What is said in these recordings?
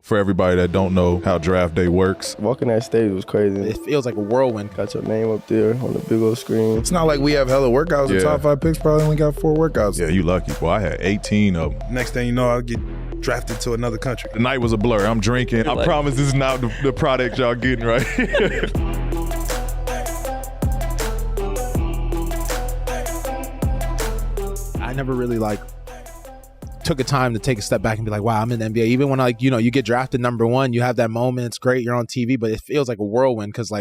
for everybody that don't know how draft day works. Walking that stage was crazy. It feels like a whirlwind. Got your name up there on the big old screen. It's not like we have hella workouts. The top 5 picks probably only got 4 workouts. Yeah, you lucky. Well, I had 18 of them. Next thing you know, I'll get drafted to another country. The night was a blur. I'm drinking. I promise this is not the product y'all getting right. I never really took a time to take a step back and be like, wow, I'm in the NBA. Even when you get drafted number 1, you have that moment. It's great. You're on TV, but it feels like a whirlwind because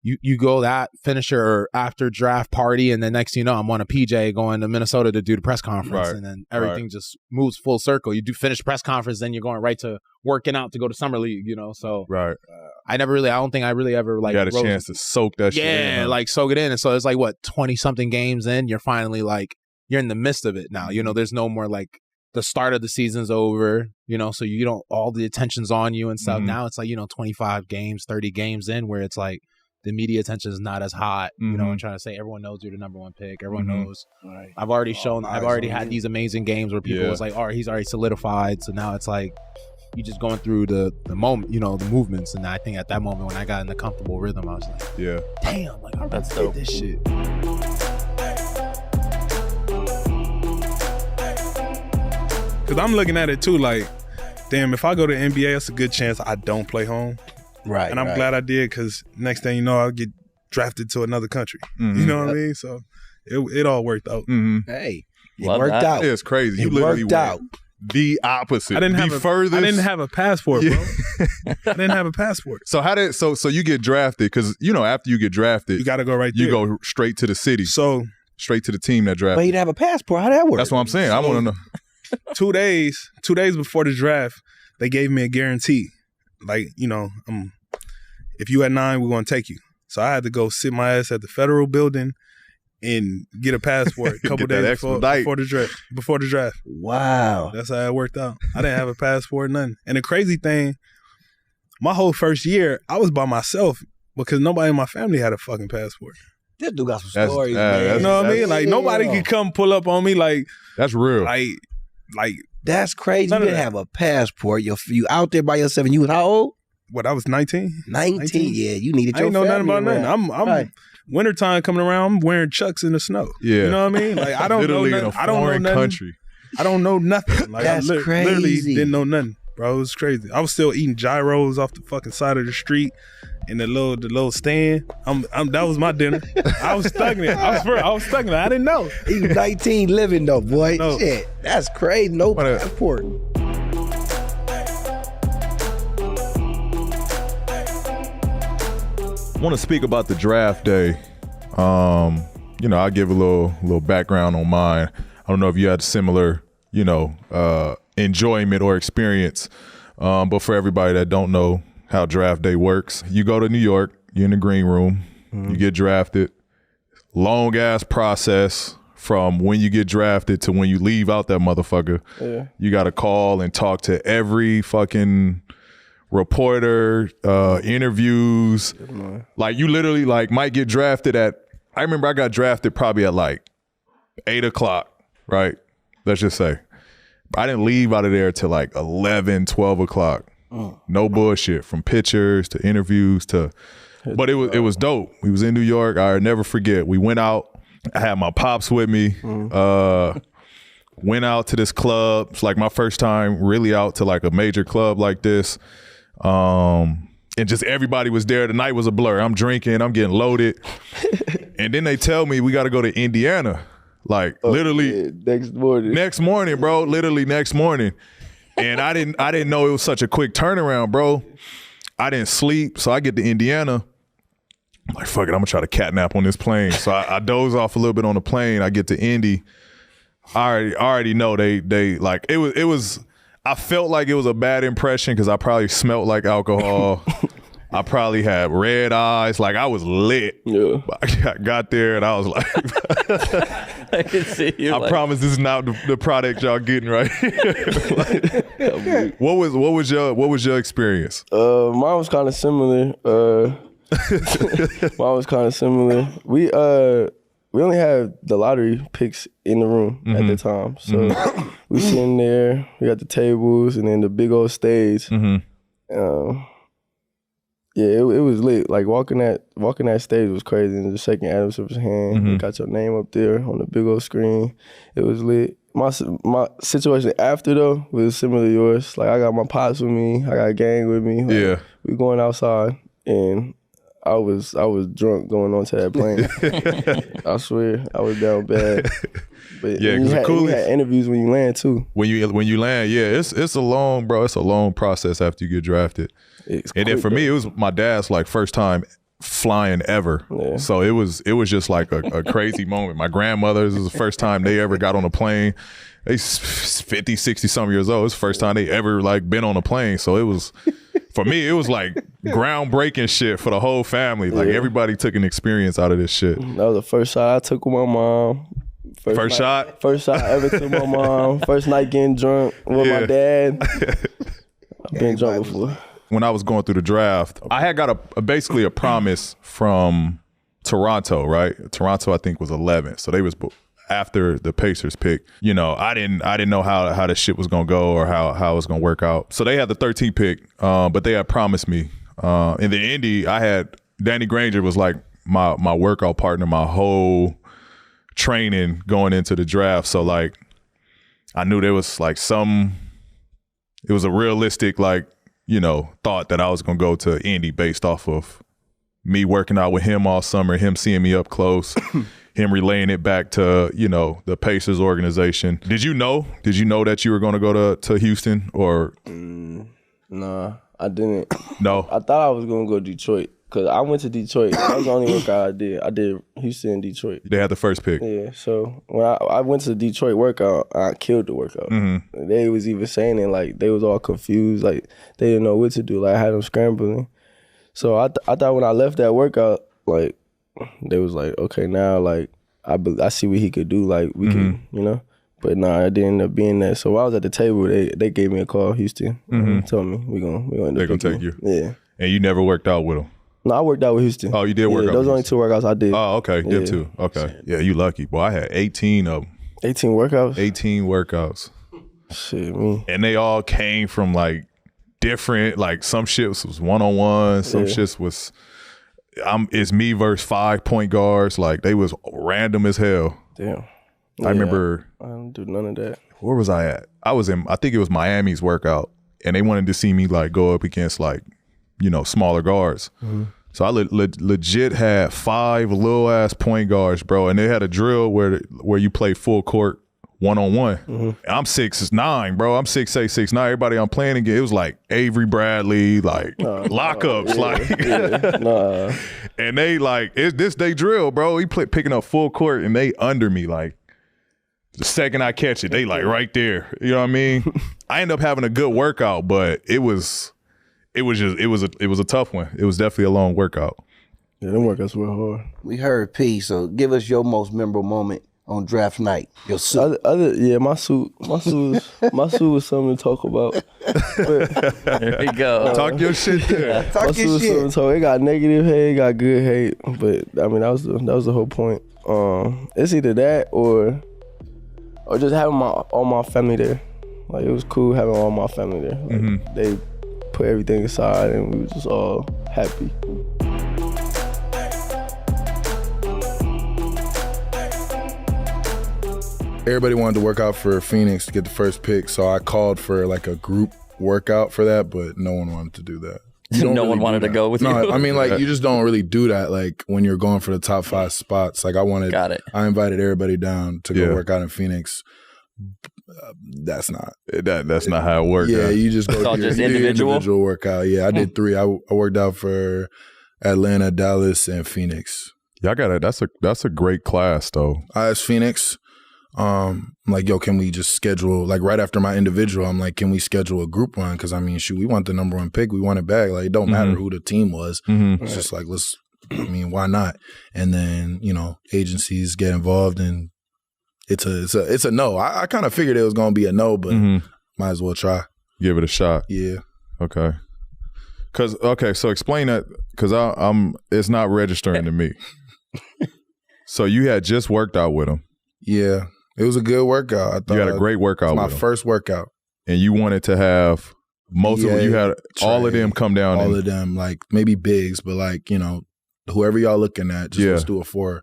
you go that finisher or after draft party, and then next thing you know, I'm on a PJ going to Minnesota to do the press conference, and then everything just moves full circle. You do finish press conference, then you're going right to working out to go to summer league, So I don't think I really ever you had a chance to soak that shit in. Yeah, soak it in. And so it's 20 something games in, you're finally you're in the midst of it now. There's no more the start of the season's over, so you don't, all the attention's on you and stuff. Now it's 25 games, 30 games in where it's the media attention is not as hot, I'm trying to say everyone knows you're the number 1 pick. Everyone knows. Right. I've already had these amazing games where people was all right, he's already solidified. So now it's you just going through the moment, the movements. And I think at that moment when I got in the comfortable rhythm, I was damn, I really did this shit. Because I'm looking at it too, damn, if I go to NBA, it's a good chance I don't play home. Right. And I'm glad I did, because next thing you know, I'll get drafted to another country. You know what I mean? So it all worked out. Hey, it worked out. It's crazy. You It literally worked out. The opposite. I didn't furthest. have a passport, bro. I didn't have a passport. So so you get drafted, because after you get drafted, You got to go right there. you go straight to the city. So straight to the team that drafted. But he didn't have a passport. How that work? That's what I'm saying. I want to know. 2 days before the draft, they gave me a guarantee. If you at 9, we're going to take you. So I had to go sit my ass at the federal building and get a passport a couple days before the draft. Wow. That's how it worked out. I didn't have a passport, nothing. And the crazy thing, my whole first year, I was by myself because nobody in my family had a fucking passport. This dude got some stories, man. You know what I mean? Nobody could come pull up on me that's real. That's crazy. You didn't have a passport. You out there by yourself, and you was how old? What, I was 19? 19, yeah. You needed your I ain't know nothing family about nothing. I'm wintertime coming around, I'm wearing Chucks in the snow. Yeah. You know what I mean? I don't literally know in a nothing. I don't know foreign nothing. country. I don't know nothing. That's I literally crazy. didn't know nothing, bro. It was crazy. I was still eating gyros off the fucking side of the street in the little stand. That was my dinner. I was stuck in it. I was stuck in it. I didn't know. He was 19 living though, boy. No. Shit, that's crazy. No passport. I want to speak about the draft day. I'll give a little background on mine. I don't know if you had similar, enjoyment or experience. But for everybody that don't know how draft day works, you go to New York, you're in the green room, you get drafted. Long ass process from when you get drafted to when you leave out that motherfucker. Yeah. You got to call and talk to every fucking reporter, interviews. You literally might get drafted I remember I got drafted probably at 8 o'clock, right? Let's just say. I didn't leave out of there till 11, 12 o'clock. No bullshit, from pictures to interviews but it was dope. We was in New York. I'll never forget. We went out. I had my pops with me. Went out to this club. It's my first time really out to a major club like this. And just everybody was there. The night was a blur. I'm drinking, I'm getting loaded. And then they tell me we got to go to Indiana. Literally next morning, bro. Literally next morning. And I didn't know it was such a quick turnaround, bro. I didn't sleep. So I get to Indiana. I'm fuck it, I'm gonna try to catnap on this plane. So I doze off a little bit on the plane. I get to Indy. I already know they it was I felt like it was a bad impression because I probably smelled like alcohol. I probably had red eyes. I was lit. Yeah. I got there and I was like, I can see you. I promise this is not the product y'all getting right. What was your experience? Mine was kind of similar. We only had the lottery picks in the room at the time. So we sitting there, we got the tables and then the big old stage. Yeah, it was lit. Like walking that stage was crazy, and just shaking Adam Silver's hand. Mhm. You got your name up there on the big old screen. It was lit. My situation after though was similar to yours. Like I got my pops with me, I got a gang with me. Like, Yeah. we going outside, and I was drunk going onto that plane. I swear, I was down bad. But Yeah, you 'cause the coolest- had interviews when you land too. When you land, yeah, it's a long, bro. It's a long process after you get drafted. And then for me, it was my dad's like first time flying ever. Yeah. So it was just like a crazy moment. My grandmother's was the first time they ever got on a plane. They 50, 60 some years old. It's the first time they ever like been on a plane. So it was, for me, it was like groundbreaking shit for the whole family. Like everybody took an experience out of this shit. That was the first shot I took with my mom. First shot? First shot I ever took my mom. First night getting drunk with my dad. I've been drunk before. When I was going through the draft, I had got basically a promise from Toronto, right? Toronto, I think, was 11. So they was after the Pacers pick. You know, I didn't know how this shit was gonna go or how it was gonna work out. So they had the 13th pick, but they had promised me. In the Indy, I had Danny Granger was like my workout partner, my whole training going into the draft. So like, I knew there was like it was a realistic like, you know, thought that I was going to go to Indy based off of me working out with him all summer, him seeing me up close, him relaying it back to, you know, the Pacers organization. Did you know that you were going to go to Houston or? Nah, I didn't. No. I thought I was going to go to Detroit because I went to Detroit. That was the only workout I did. I did Houston and Detroit. They had the first pick. Yeah, so when I went to the Detroit workout, I killed the workout. Mm-hmm. They was even saying it like they was all confused, like they didn't know what to do. Like I had them scrambling. So I thought when I left that workout, like they was like, okay, now like I see what he could do. Like we can, you know. But nah, I didn't end up being there. So while I was at the table, they gave me a call, Houston, told me we gonna end up They gonna picking take you. Yeah. And you never worked out with them. No, I worked out with Houston. Oh, you did work out those with only 2 workouts I did. Oh, okay. Did Yeah. too. Okay. Yeah, you lucky. Boy, I had 18 of them. 18 workouts? 18 workouts. Shit, me. And they all came from like different, like some shit was one-on-one, some shit was it's me versus 5 point guards. Like they was random as hell. Damn. I remember I don't do none of that. where was I at? I think it was Miami's workout, and they wanted to see me like go up against like, you know, smaller guards. So I legit had 5 little ass point guards, bro, and they had a drill where you play full court one-on-one. I'm 6'9", bro. I'm 6'8", 6'9". Everybody I'm playing against, it was like Avery Bradley, like lockups, like. And they like they drill, bro. He picking up full court, and they under me like. The second I catch it, they like right there. You know what I mean? I end up having a good workout, but it was a tough one. It was definitely a long workout. Yeah, them workouts were hard. We heard P, so give us your most memorable moment on draft night. Your suit. My suit was something to talk about. But There we go. Talk your shit there. Talk my suit your was something shit. to talk. It got negative hate, it got good hate. But I mean that was the whole point. It's either that or just having all my family there. Like it was cool having all my family there. Like, they put everything aside and we was just all happy. Everybody wanted to work out for Phoenix to get the first pick, so I called for like a group workout for that, but no one wanted to do that. You don't No really one do wanted to that. go with No, you. I mean, like, you just don't really do that, like, when you're going for the top 5 spots. Like, Got it. I invited everybody down to Yeah. go work out in Phoenix. That's not. That's not how it worked. Yeah, you just go It's all do your just individual? individual workout. Yeah, I did 3. I worked out for Atlanta, Dallas, and Phoenix. Y'all got it. That's a great class though. I asked Phoenix, I'm like, yo, can we just schedule, like right after my individual, I'm like, can we schedule a group run? Because I mean, shoot, we want the number 1 pick. We want it back. Like, it don't matter who the team was. It's just like, why not? And then, you know, agencies get involved and it's a no. I kind of figured it was going to be a no, but might as well try. Give it a shot. Yeah. Okay. So explain that, because it's not registering to me. So you had just worked out with him. Yeah. It was a good workout. I thought You had a great workout it was with my him. first workout. And you wanted to have Most of them, you had all of them come down. All of them, like maybe bigs, but like, you know, whoever y'all looking at, just let's do a four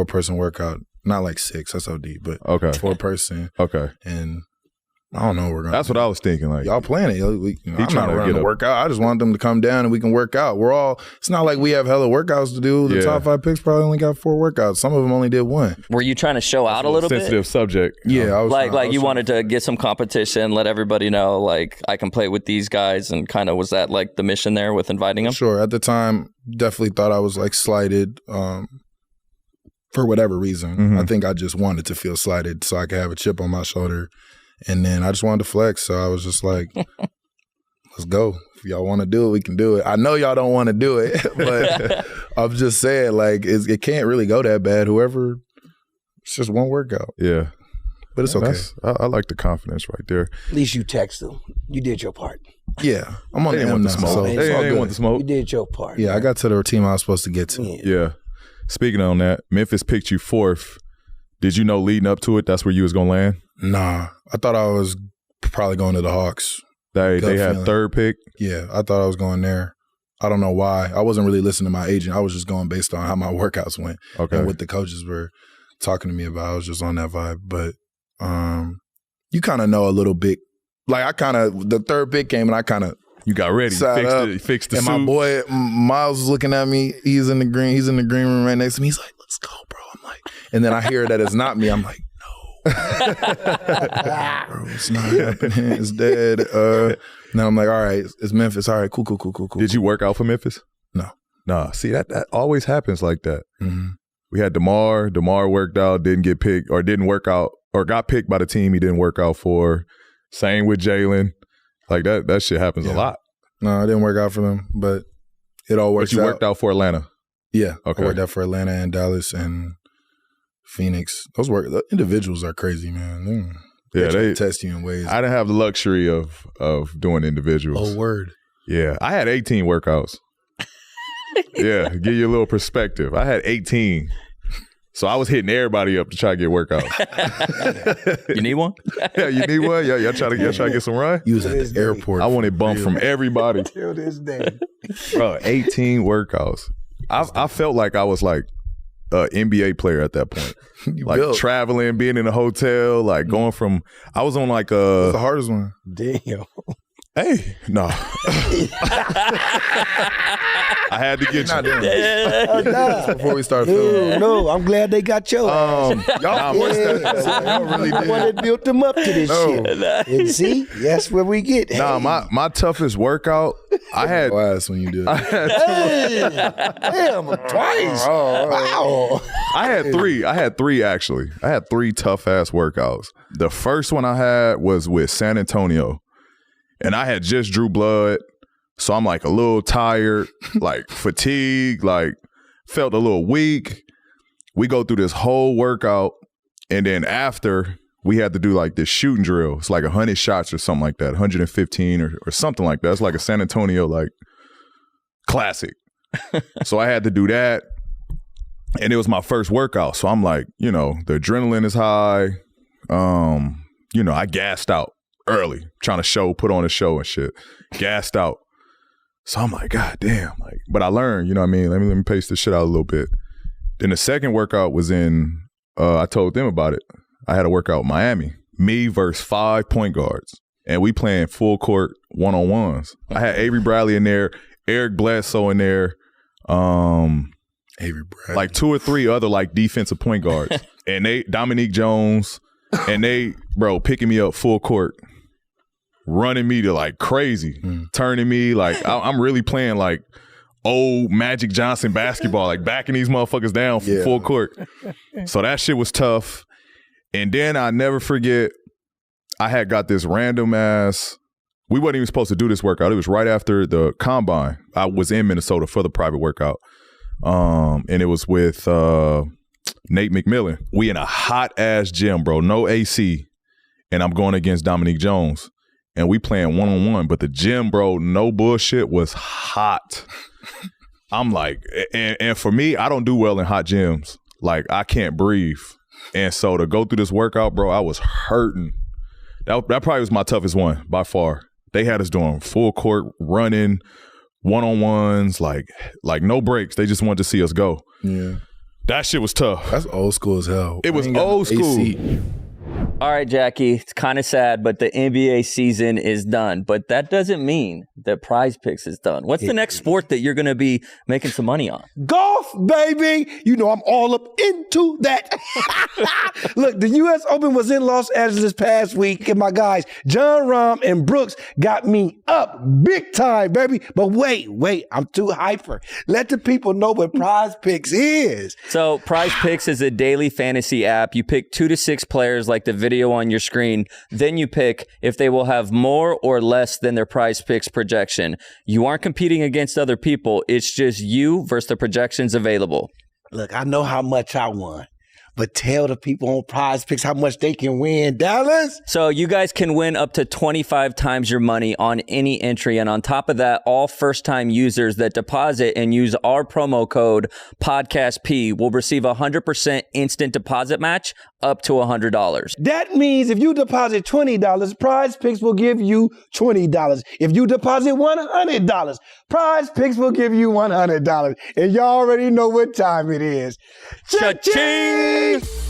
person workout. Not like 6, that's OD, but 4 person. Okay. And I don't know. That's what I was thinking. Like y'all planning it. I'm not running the workout. I just want them to come down and we can work out. It's not like we have hella workouts to do. The top 5 picks probably only got 4 workouts. Some of them only did 1. Were you trying to show out a little bit? Sensitive subject. Yeah. I was you wanted to get some competition, let everybody know, like, I can play with these guys, and kind of was that like the mission there with inviting them? Sure. At the time, definitely thought I was like slighted for whatever reason. Mm-hmm. I think I just wanted to feel slighted so I could have a chip on my shoulder. And then I just wanted to flex. So I was just like, let's go. If y'all want to do it, we can do it. I know y'all don't want to do it, but I'm just saying, like, it can't really go that bad. It's just one workout. Yeah. But it's okay. I like the confidence right there. At least you text them. You did your part. Yeah. I'm on the M now. So they want the smoke. You did your part. Yeah, man. I got to the team I was supposed to get to. Yeah. Speaking on that, Memphis picked you 4th. Did you know leading up to it that's where you was going to land? Nah. I thought I was probably going to the Hawks. They had 3rd pick? Yeah, I thought I was going there. I don't know why. I wasn't really listening to my agent. I was just going based on how my workouts went and what the coaches were talking to me about. I was just on that vibe. But you kind of know a little bit. Like, the 3rd pick came and I kind of you got ready. Fixed the and suit. My boy Miles was looking at me. He's in the green room right next to me. He's like, let's go, bro. I'm like, and then I hear that it's not me. I'm like, no. Bro, it's not happening. It's dead. Now I'm like, all right, it's Memphis. All right, cool. Did you work out for Memphis? No. Nah. See, that always happens like that. Mm-hmm. We had DeMar. DeMar worked out, didn't get picked, or didn't work out, or got picked by the team he didn't work out for. Same with Jalen. Like that shit happens a lot. No, I didn't work out for them, but it all works out. But you worked out for Atlanta? Yeah. Okay. I worked out for Atlanta and Dallas and Phoenix. The individuals are crazy, man. They test you in ways. I didn't have the luxury of doing individuals. Oh, word. Yeah. I had 18 workouts. Yeah. Give you a little perspective. I had 18. So I was hitting everybody up to try to get workouts. You need one? Yeah, you need one? Yeah, y'all try to get some run? You was at the airport. I wanted bump from everybody. Till this day. Bro, 18 workouts. I felt like I was like an NBA player at that point. Like traveling, being in a hotel, like going from, I was on like What's the hardest one? Damn. Hey, no. I had to get you. Before we start filming. No, I'm glad they got your Y'all really the one that built them up to this shit. And see, that's where we get. Nah, my toughest workout, I had ass when you did. Damn, twice. Wow. I had three actually. I had 3 tough ass workouts. The first one I had was with San Antonio. And I had just drew blood. So I'm like a little tired, like fatigued, like felt a little weak. We go through this whole workout. And then after, we had to do like this shooting drill. It's like 100 shots or something like that, 115 or something like that. It's like a San Antonio like classic. So I had to do that. And it was my first workout. So I'm like, the adrenaline is high. I gassed out early, trying to put on a show and shit. Gassed out. So I'm like, God damn. But I learned, you know what I mean? Let me pace this shit out a little bit. Then the second workout was in, I told them about it. I had a workout in Miami. Me versus 5 point guards. And we playing full court one-on-ones. I had Avery Bradley in there, Eric Bledsoe in there, Avery Bradley. like 2 or 3 other like defensive point guards. And Dominique Jones, and they, picking me up full court, running me to like crazy, turning me like I'm really playing like old Magic Johnson basketball, like backing these motherfuckers down from full court. So that shit was tough. And then I never forget, I had got this random ass, we wasn't even supposed to do this workout. It was right after the combine. I was in Minnesota for the private workout. And it was with Nate McMillan. We in a hot ass gym, bro. No AC. And I'm going against Dominique Jones. And we playing one-on-one. But the gym, bro, no bullshit, was hot. I'm like, and for me, I don't do well in hot gyms. Like, I can't breathe. And so to go through this workout, bro, I was hurting. That probably was my toughest one by far. They had us doing full court running, one-on-ones, like no breaks. They just wanted to see us go. Yeah. That shit was tough. That's old school as hell. It was old school. AC. All right, Jackie, it's kind of sad, but the NBA season is done. But that doesn't mean that Prize Picks is done. What's the next sport that you're going to be making some money on? Golf, baby. You know I'm all up into that. Look, the U.S. Open was in Los Angeles this past week, and my guys, John Rahm and Brooks, got me up big time, baby. But wait, I'm too hyper. Let the people know what Prize Picks is. So Prize Picks is a daily fantasy app. You pick 2 to 6 players like the video on your screen. Then you pick if they will have more or less than their Prize Picks projection. You aren't competing against other people. It's just you versus the projections available. Look, I know how much I won, but tell the people on Prize Picks how much they can win, Dallas. So you guys can win up to 25 times your money on any entry. And on top of that, all first-time users that deposit and use our promo code PODCASTP will receive a 100% instant deposit match up to $100. That means if you deposit $20, Prize Picks will give you $20. If you deposit $100, Prize Picks will give you $100. And y'all already know what time it is. Cha-ching!